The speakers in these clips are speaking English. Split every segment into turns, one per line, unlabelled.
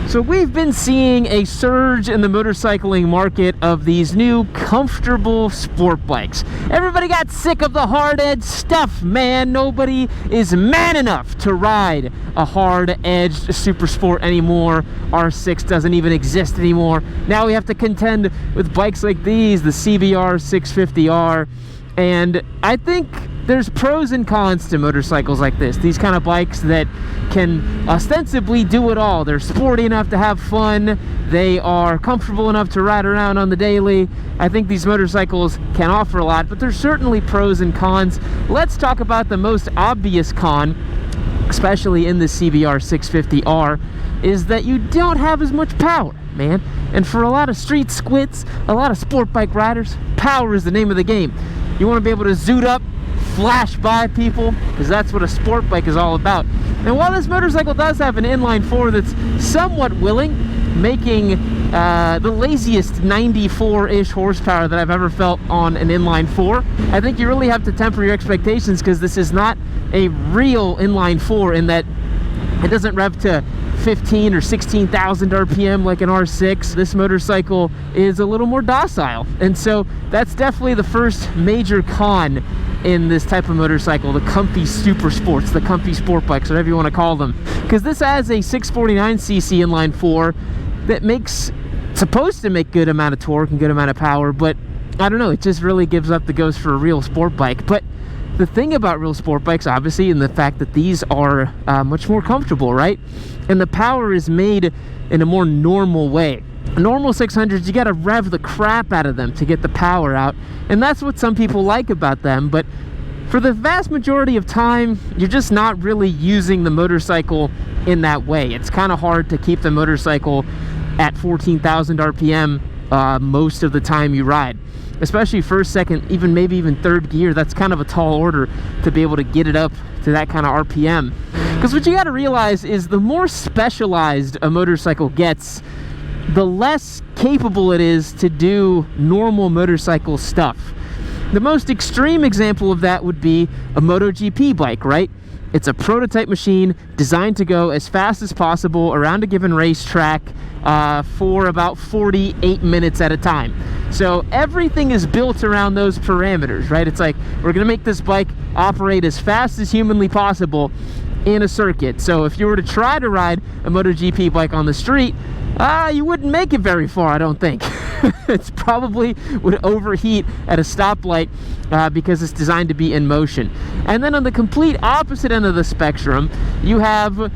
So we've been seeing a surge in the motorcycling market of these new comfortable sport bikes. Everybody got sick of the hard-edged stuff, man. Nobody is man enough to ride a hard-edged super sport anymore. R6 doesn't even exist anymore. Now we have to contend with bikes like these, the CBR 650R. And I think there's pros and cons to motorcycles like this. These kind of bikes that can ostensibly do it all. They're sporty enough to have fun. They are comfortable enough to ride around on the daily. I think these motorcycles can offer a lot, but there's certainly pros and cons. Let's talk about the most obvious con, especially in the CBR 650R, is that you don't have as much power, man. And for a lot of street squits, a lot of sport bike riders, power is the name of the game. You want to be able to zoot up, flash by people, because that's what a sport bike is all about. And while this motorcycle does have an inline 4 that's somewhat willing, making the laziest 94-ish horsepower that I've ever felt on an inline 4, I think you really have to temper your expectations, because this is not a real inline 4 in that it doesn't rev to 15 or 16,000 RPM like an R6. This motorcycle is a little more docile, and so that's definitely the first major con in this type of motorcycle, the comfy super sports, the comfy sport bikes, whatever you want to call them, because this has a 649cc inline 4 that makes, supposed to make good amount of torque and good amount of power, but I don't know, it just really gives up the ghost for a real sport bike. But the thing about real sport bikes, obviously, and the fact that these are much more comfortable, right? And the power is made in a more normal way. Normal 600s, you gotta rev the crap out of them to get the power out, and that's what some people like about them. But for the vast majority of time, you're just not really using the motorcycle in that way. It's kind of hard to keep the motorcycle at 14,000 RPM most of the time you ride, especially first, second, maybe even third gear. That's kind of a tall order to be able to get it up to that kind of RPM. Because what you got to realize is the more specialized a motorcycle gets, the less capable it is to do normal motorcycle stuff. The most extreme example of that would be a MotoGP bike, right? It's a prototype machine designed to go as fast as possible around a given racetrack for about 48 minutes at a time. So everything is built around those parameters, right? It's like, we're gonna make this bike operate as fast as humanly possible in a circuit. So if you were to try to ride a MotoGP bike on the street, you wouldn't make it very far, I don't think. It probably would overheat at a stoplight because it's designed to be in motion. And then on the complete opposite end of the spectrum, you have,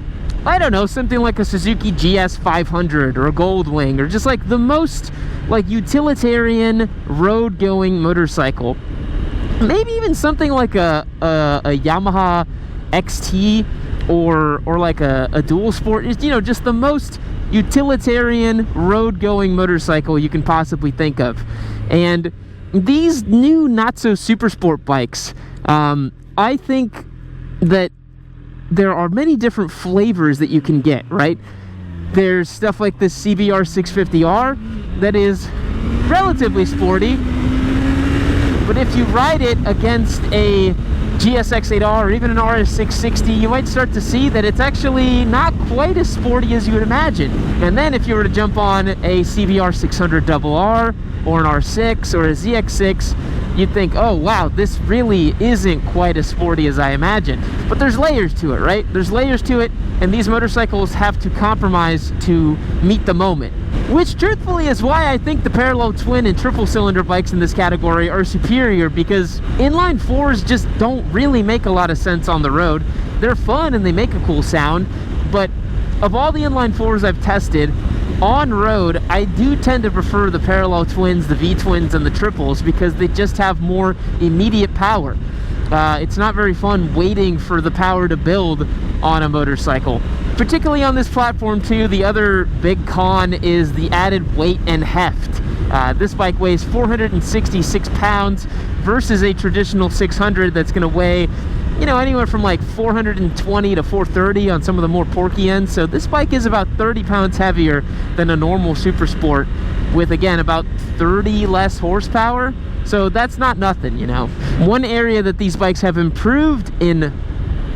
I don't know, something like a Suzuki GS 500 or a Goldwing, or just like the most like utilitarian road-going motorcycle. Maybe even something like a Yamaha XT or like a dual sport. You know, just the most utilitarian road-going motorcycle you can possibly think of. And these new not-so-super sport bikes, I think that there are many different flavors that you can get, right? There's stuff like this CBR 650R that is relatively sporty, but if you ride it against a GSX-8R or even an RS660, you might start to see that it's actually not quite as sporty as you would imagine. And then if you were to jump on a CBR 600RR or an R6 or a ZX6, you'd think, oh wow, this really isn't quite as sporty as I imagined. But there's layers to it, right? There's layers to it, and these motorcycles have to compromise to meet the moment. Which truthfully is why I think the parallel twin and triple cylinder bikes in this category are superior, because inline 4s just don't really make a lot of sense on the road. They're fun and they make a cool sound, but of all the inline 4s I've tested, on road, I do tend to prefer the parallel twins, the V-twins, and the triples, because they just have more immediate power. It's not very fun waiting for the power to build on a motorcycle. Particularly on this platform too, the other big con is the added weight and heft. This bike weighs 466 pounds versus a traditional 600 that's going to weigh, you know, anywhere from like 420 to 430 on some of the more porky ends. So this bike is about 30 pounds heavier than a normal super sport, with again about 30 less horsepower. So that's not nothing, you know. One area that these bikes have improved in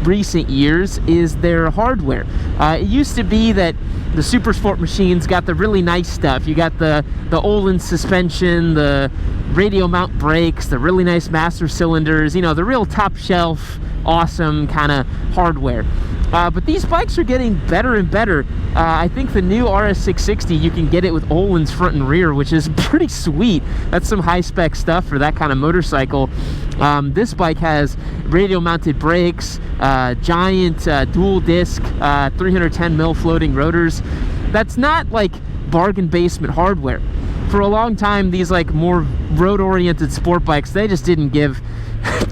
recent years is their hardware. It used to be that the super sport machines got the really nice stuff. You got the Olin suspension, the radial mount brakes, the really nice master cylinders, you know, the real top shelf, awesome kind of hardware. But these bikes are getting better and better. I think the new RS660, you can get it with Olin's front and rear, which is pretty sweet. That's some high-spec stuff for that kind of motorcycle. This bike has radial-mounted brakes, giant dual disc, 310 mil floating rotors. That's not like bargain basement hardware. For a long time, these like more road-oriented sport bikes, they just didn't give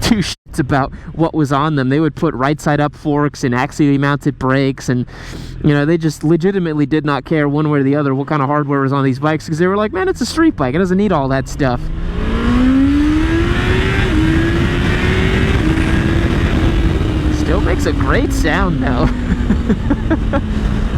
two shits about what was on them. They would put right side up forks and axially mounted brakes, and you know, they just legitimately did not care one way or the other what kind of hardware was on these bikes, because they were like, man, it's a street bike, it doesn't need all that stuff. Still makes a great sound though.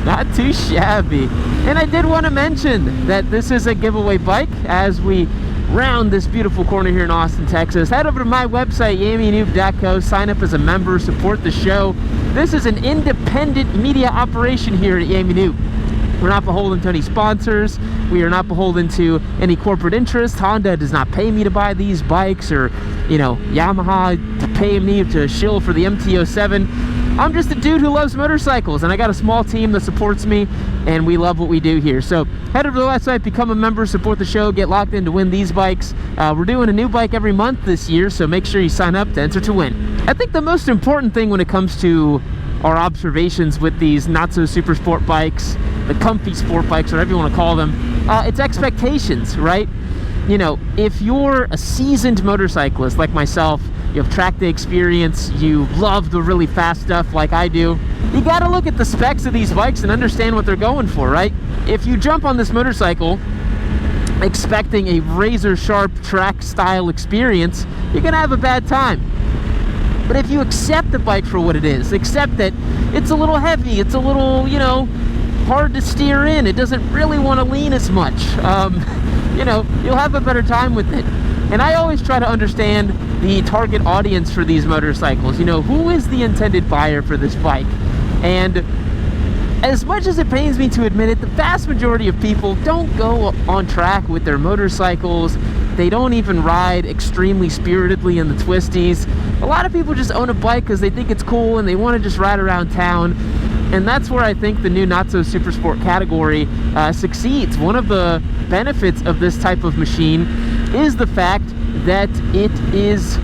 Not too shabby. And I did want to mention that this is a giveaway bike as we round this beautiful corner here in Austin, Texas. Head over to my website, yamynoob.co, sign up as a member, support the show. This is an independent media operation here at Yami Noob. We're not beholden to any sponsors. We are not beholden to any corporate interest. Honda does not pay me to buy these bikes, or, you know, Yamaha to pay me to shill for the MT-07. I'm just a dude who loves motorcycles, and I got a small team that supports me, and we love what we do here. So head over to the website, become a member, support the show, get locked in to win these bikes. We're doing a new bike every month this year, so make sure you sign up to enter to win. I think the most important thing when it comes to our observations with these not so super sport bikes, the comfy sport bikes, whatever you want to call them, it's expectations, right? You know, if you're a seasoned motorcyclist like myself, you have track day experience, you love the really fast stuff like I do, you gotta look at the specs of these bikes and understand what they're going for, right? If you jump on this motorcycle expecting a razor sharp track style experience, you're gonna have a bad time. But if you accept the bike for what it is, accept that it's a little heavy, it's a little, you know, hard to steer in, it doesn't really want to lean as much, you know, you'll have a better time with it. And I always try to understand the target audience for these motorcycles. You know, who is the intended buyer for this bike? And as much as it pains me to admit it, the vast majority of people don't go on track with their motorcycles. They don't even ride extremely spiritedly in the twisties. A lot of people just own a bike because they think it's cool and they want to just ride around town. And that's where I think the new not so super sport category succeeds. One of the benefits of this type of machine is the fact that it is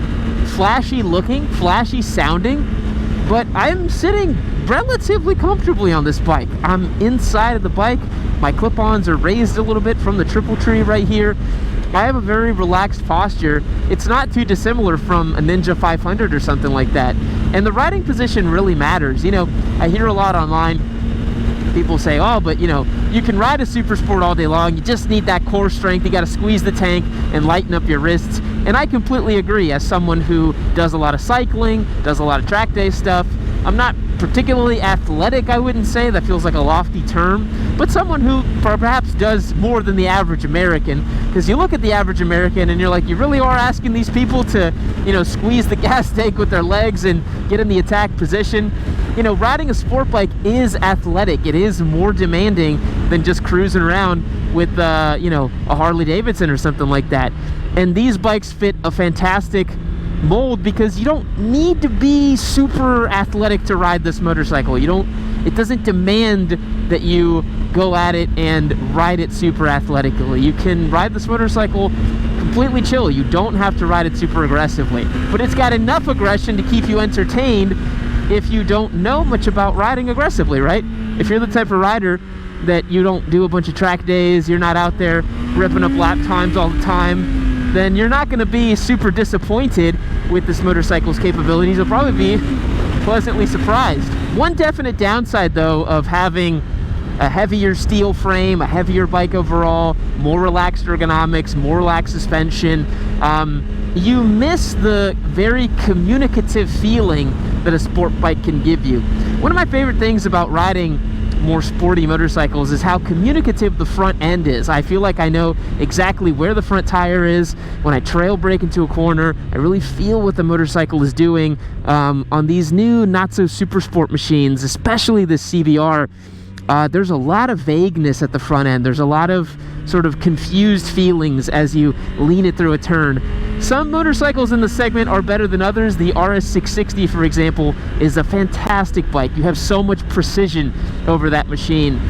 flashy looking, flashy sounding, but I'm sitting relatively comfortably on this bike. I'm inside of the bike. My clip-ons are raised a little bit from the triple tree right here. I have a very relaxed posture. It's not too dissimilar from a Ninja 500 or something like that. And the riding position really matters. You know, I hear a lot online, people say, oh, but you know, you can ride a super sport all day long, you just need that core strength, you got to squeeze the tank and lighten up your wrists. And I completely agree. As someone who does a lot of cycling, does a lot of track day stuff, I'm not particularly athletic, I wouldn't say, that feels like a lofty term, but someone who perhaps does more than the average American, because you look at the average American and you're like, you really are asking these people to, you know, squeeze the gas tank with their legs and get in the attack position. You know, riding a sport bike is athletic. It is more demanding than just cruising around with, you know, a Harley Davidson or something like that. And these bikes fit a fantastic mold because you don't need to be super athletic to ride this motorcycle. It doesn't demand that you go at it and ride it super athletically. You can ride this motorcycle completely chill. You don't have to ride it super aggressively, but it's got enough aggression to keep you entertained if you don't know much about riding aggressively, right? If you're the type of rider that you don't do a bunch of track days, you're not out there ripping up lap times all the time, then you're not going to be super disappointed with this motorcycle's capabilities. You'll probably be pleasantly surprised. One definite downside, though, of having a heavier steel frame, a heavier bike overall, more relaxed ergonomics, more relaxed suspension, you miss the very communicative feeling that a sport bike can give you. One of my favorite things about riding more sporty motorcycles is how communicative the front end is. I feel like I know exactly where the front tire is. When I trail brake into a corner, I really feel what the motorcycle is doing. On these new not so super sport machines, especially the CBR, there's a lot of vagueness at the front end. There's a lot of sort of confused feelings as you lean it through a turn. Some motorcycles in the segment are better than others. The RS660, for example, is a fantastic bike. You have so much precision over that machine.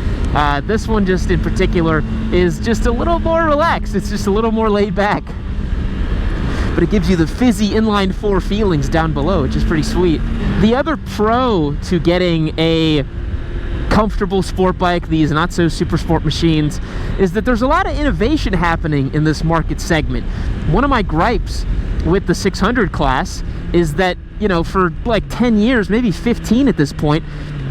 This one just in particular is just a little more relaxed. It's just a little more laid back. But it gives you the fizzy inline 4 feelings down below, which is pretty sweet. The other pro to getting a comfortable sport bike, these not so super sport machines, is that there's a lot of innovation happening in this market segment. One of my gripes with the 600 class is that, you know, for like 10 years, maybe 15 at this point,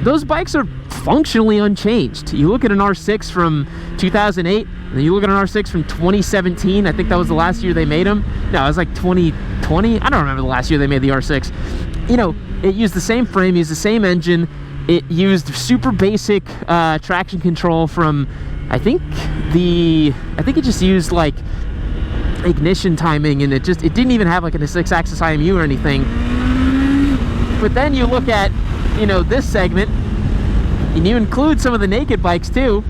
those bikes are functionally unchanged. You look at an R6 from 2008, and you look at an R6 from 2017. I think that was the last year they made them. No, it was like 2020. I don't remember the last year they made the R6. You know, it used the same frame, used the same engine. It used super basic traction control from, I think it just used like ignition timing, and it didn't even have like a 6-axis IMU or anything. But then you look at, you know, this segment, and you include some of the naked bikes too.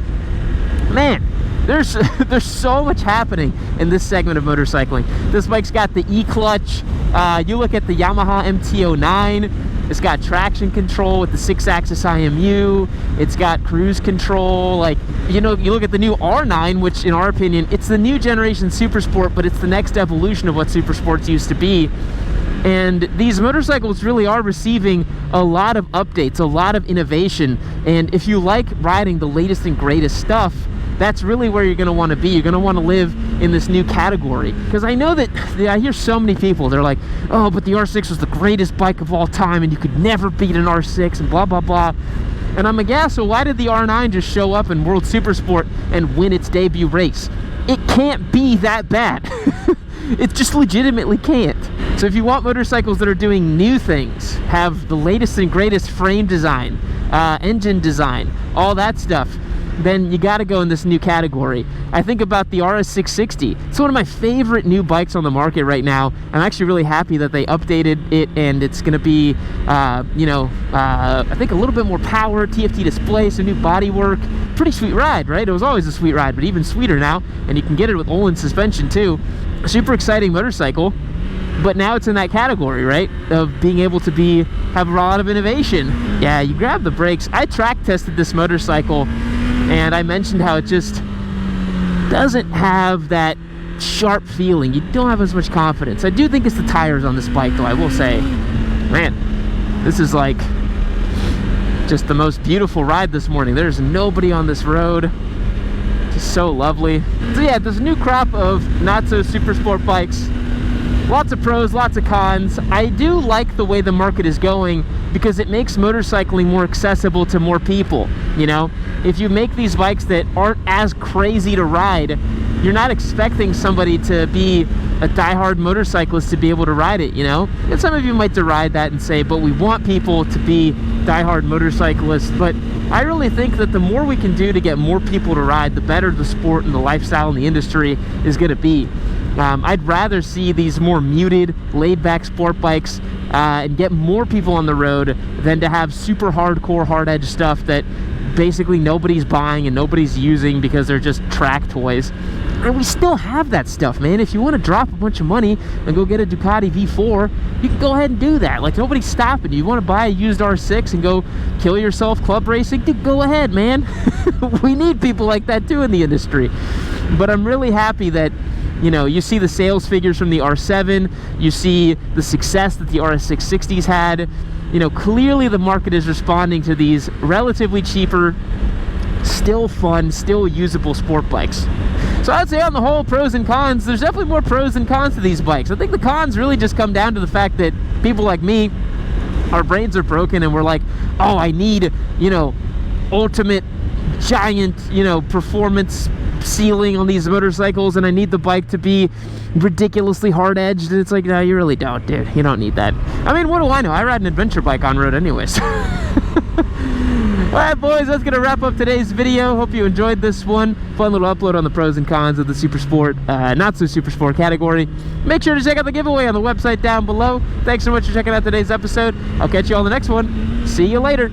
Man, there's so much happening in this segment of motorcycling. This bike's got the E-clutch. You look at the Yamaha MT-09. It's got traction control with the 6-axis IMU. It's got cruise control. Like, you know, you look at the new R9, which in our opinion, it's the new generation super sport, but it's the next evolution of what super sports used to be. And these motorcycles really are receiving a lot of updates, a lot of innovation. And if you like riding the latest and greatest stuff, that's really where you're going to want to be. You're going to want to live in this new category. Because I know that I hear so many people, they're like, oh, but the R6 was the greatest bike of all time and you could never beat an R6 and blah, blah, blah. And I'm like, yeah, so why did the R9 just show up in World Supersport and win its debut race? It can't be that bad. It just legitimately can't. So if you want motorcycles that are doing new things, have the latest and greatest frame design, engine design, all that stuff, then you got to go in this new category. I think about the RS660. It's one of my favorite new bikes on the market right now. I'm actually really happy that they updated it, and it's going to be, I think a little bit more power, TFT display, some new bodywork. Pretty sweet ride, right? It was always a sweet ride, but even sweeter now, and you can get it with Olin suspension too. A super exciting motorcycle, but now it's in that category, right, of being able to have a lot of innovation. Yeah, you grab the brakes. I track tested this motorcycle, and I mentioned how it just doesn't have that sharp feeling. You don't have as much confidence. I do think it's the tires on this bike, though, I will say. Man, this is like just the most beautiful ride this morning. There's nobody on this road. Just so lovely. So yeah, there's a new crop of not so super sport bikes. Lots of pros, lots of cons. I do like the way the market is going because it makes motorcycling more accessible to more people. You know, if you make these bikes that aren't as crazy to ride, you're not expecting somebody to be a diehard motorcyclist to be able to ride it, you know? And some of you might deride that and say, but we want people to be diehard motorcyclists. But I really think that the more we can do to get more people to ride, the better the sport and the lifestyle and the industry is going to be. I'd rather see these more muted, laid-back sport bikes and get more people on the road than to have super hardcore, hard-edge stuff that basically nobody's buying and nobody's using because they're just track toys. And we still have that stuff, man. If you want to drop a bunch of money and go get a Ducati V4, you can go ahead and do that. Like, nobody's stopping you. You want to buy a used R6 and go kill yourself club racing? Dude, go ahead, man. We need people like that too in the industry. But I'm really happy that, you know, you see the sales figures from the R7, you see the success that the RS660's had. You know, clearly the market is responding to these relatively cheaper, still fun, still usable sport bikes. So I'd say on the whole, pros and cons, there's definitely more pros than cons to these bikes. I think the cons really just come down to the fact that people like me, our brains are broken and we're like, oh, I need, you know, ultimate giant, you know, performance ceiling on these motorcycles, and I need the bike to be ridiculously hard-edged. And it's like, no, you really don't, dude. You don't need that. I mean, what do I know? I ride an adventure bike on road anyways. Alright boys, that's gonna wrap up today's video. Hope you enjoyed this one. Fun little upload on the pros and cons of the super sport, not so super sport category. Make sure to check out the giveaway on the website down below. Thanks so much for checking out today's episode. I'll catch you on the next one. See you later.